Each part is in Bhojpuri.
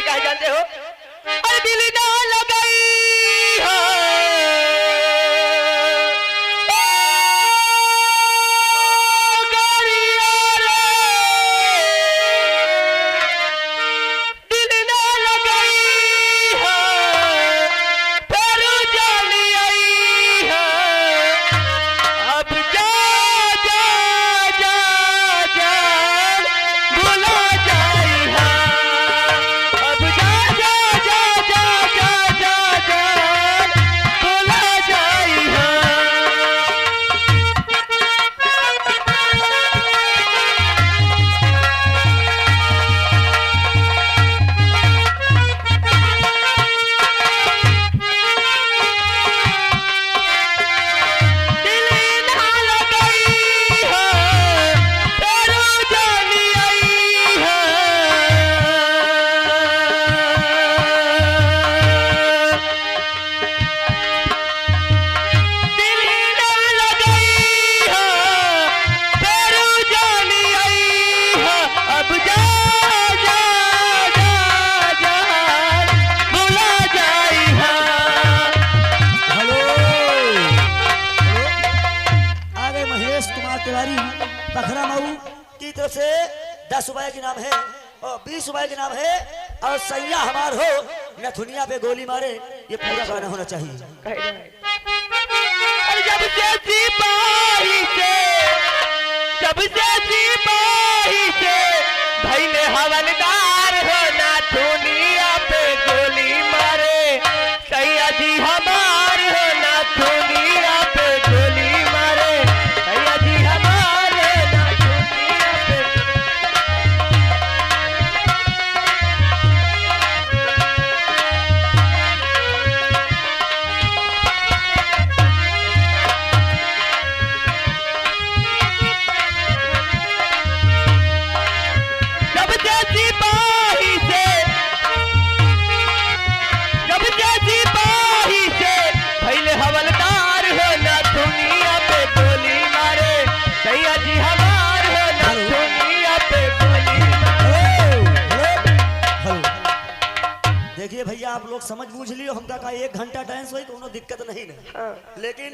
क्या जानते हो? अरे दिल ना लगाई है से 10 रुपए के नाम है और 20 रुपए के नाम है और सैया हमार हो नथुनिया पे गोली मारे, ये पूरा गाना होना चाहिए। जब से सिपाही से भाई ने हवलदार हो नथुनिया पे गोली मारे, सैया जी हमार हो नथुनिया पे गोली मारे, सैया जी हमारे नथुनिया पे। देखिए भैया आप लोग समझ बूझ लियो, हमका का 1 घंटा डांस हुई कोनो दिक्कत नहीं है। लेकिन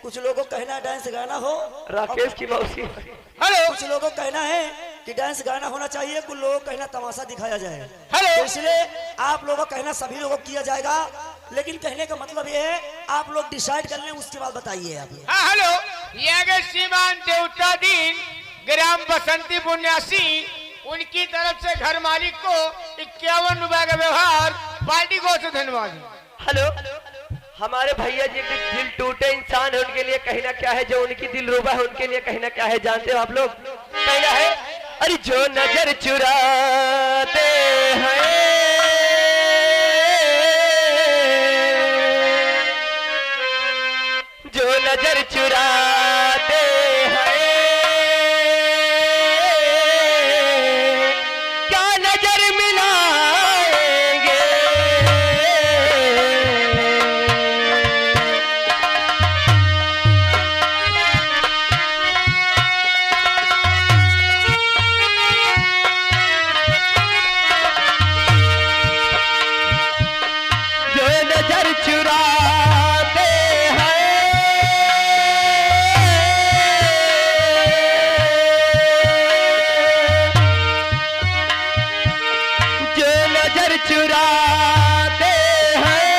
कुछ लोगों को कहना डांस गाना हो, राकेश की मौसी। हेलो, कुछ लोगों को कहना है कि डांस गाना होना चाहिए, कुछ लोगों को कहना तमाशा दिखाया जाए। हेलो, तो इसलिए आप लोगों को कहना सभी लोगों को किया जाएगा, लेकिन कहने का मतलब ये है आप लोग डिसाइड कर लें, उसके बाद बताइए आप। हेलो, ये श्रीमान देवता दीन ग्राम बसंती पुण्यासी, उनकी तरफ से घर मालिक को 51 रुपए का व्यवहार, पार्टी को से धन्यवाद। हेलो, हमारे भैया जी के दिल टूटे इंसान है, उनके लिए कहना क्या है, जो उनकी दिल रुबा है उनके लिए कहना क्या है जानते हो आप लोग? कहना है अरे जो नजर चुराते हैं, जो नजर चुराते हैं, क्या नजर मिलाएंगे, जो नजर चुराते हैं, जो नजर चुराते हैं,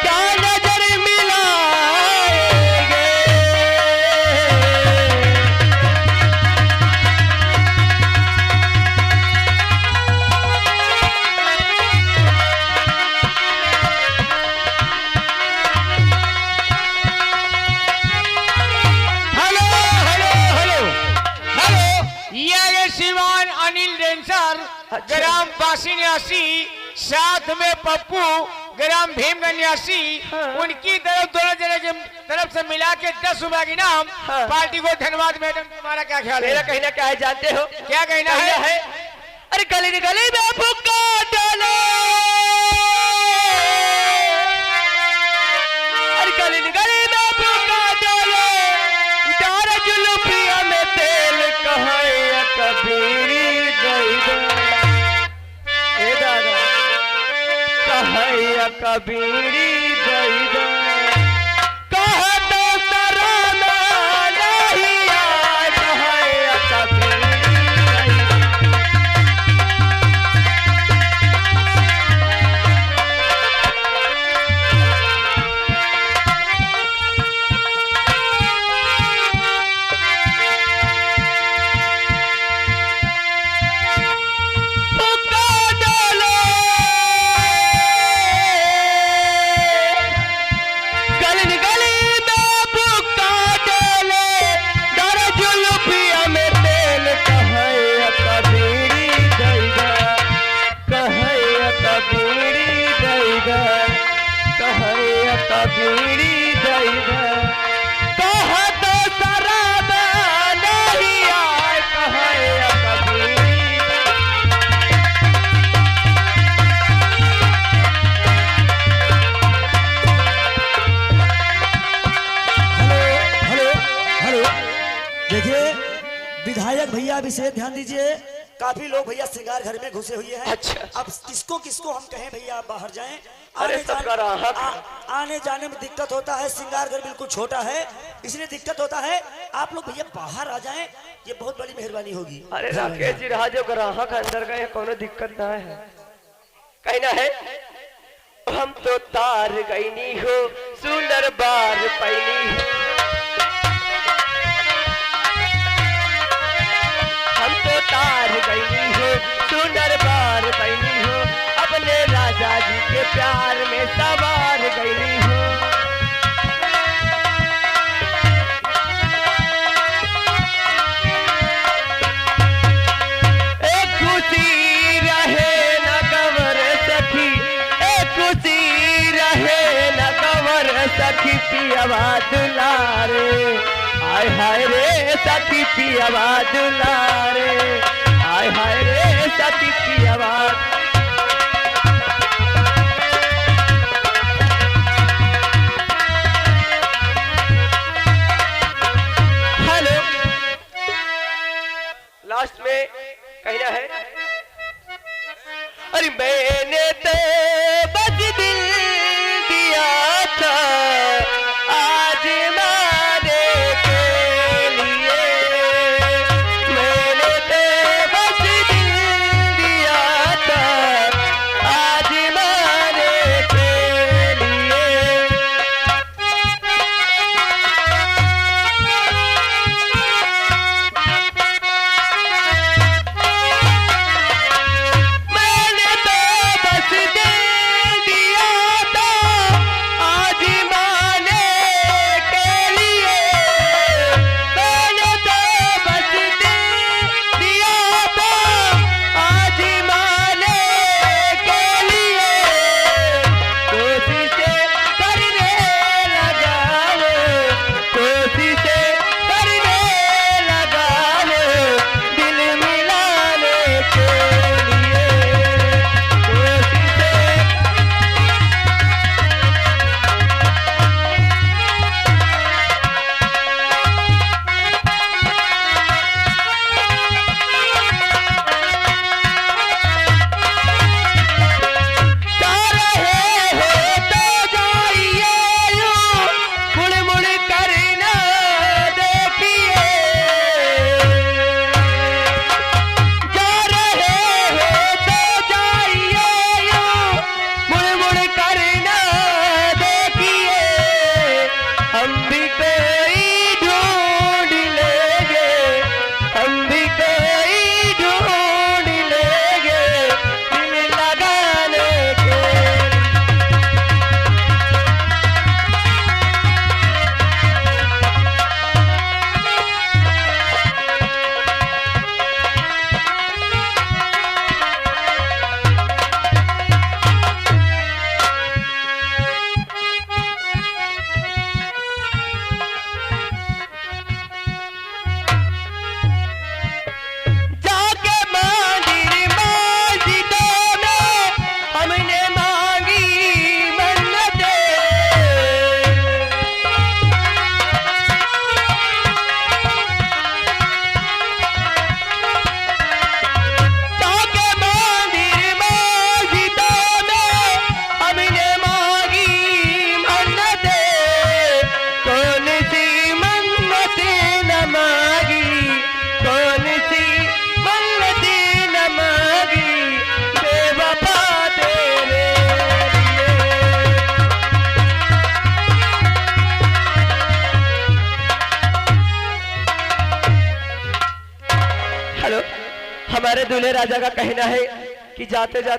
क्या नजर मिलाएंगे, हेलो हेलो हेलो हेलो, ये श्रीमान अनिल डेंसर ग्राम बासी न्यासी, साथ में पप्पू ग्राम भीम न्यासी, उनकी तरफ दोनों जने की तरफ से मिला के 10 रुपए की नाम, पार्टी को धन्यवाद। मैडम तुम्हारा क्या ख्याल मेरा है? कहना क्या है जानते हो? क्या कहना है? अरे गली गली में फुक्का डाले, अरे गली गली में फुक्का डाले, डार जुल्फिया में तेल कहे कबीरी गली कबीरी दैदा कह तो सराना नहीं आए कहे कबीरी दैदा कबीरी दैदा कह तो शराब नहीं आए कहे कबीरी हेलो हेलो हेलो देखिए विधायक भैया विशेष ध्यान दीजिए। काफी लोग भैया श्रृंगार घर में घुसे हुए हैं। अच्छा। अब किसको किसको हम कहें भैया आप बाहर जाएं। अरे सबका राहत। आने जाने में दिक्कत होता है। श्रृंगार घर बिल्कुल छोटा है इसलिए दिक्कत होता है। आप लोग भैया बाहर आ जाएं ये बहुत बड़ी मेहरबानी होगी। अरे राकेश जी रहा जो ग्राहक अंदर गए कोनो दिक्कत ना है कहना है हम तो तार गईनी हो सुंदर बार पैनी हो हम तो तार गईनी हो सुंदर बार पैनी हो अपने राजा जी के प्यार में सवार गईनी हो एक खुशी रहे न कवर सखी एक खुशी रहे न कवर सखी पियवा दुलारे आय हाय रे सखी पियवा दुलारे आय हाय रे सखी पियवा हेलो लास्ट में कहना है अरे मैंने तो बस दिल दिया था आज मारे के लिए मैंने तो बस दिल दिया था आज मारे के लिए मैंने तो बस दिल हमारे दूल्हे राजा का कहना है कि जाते जाते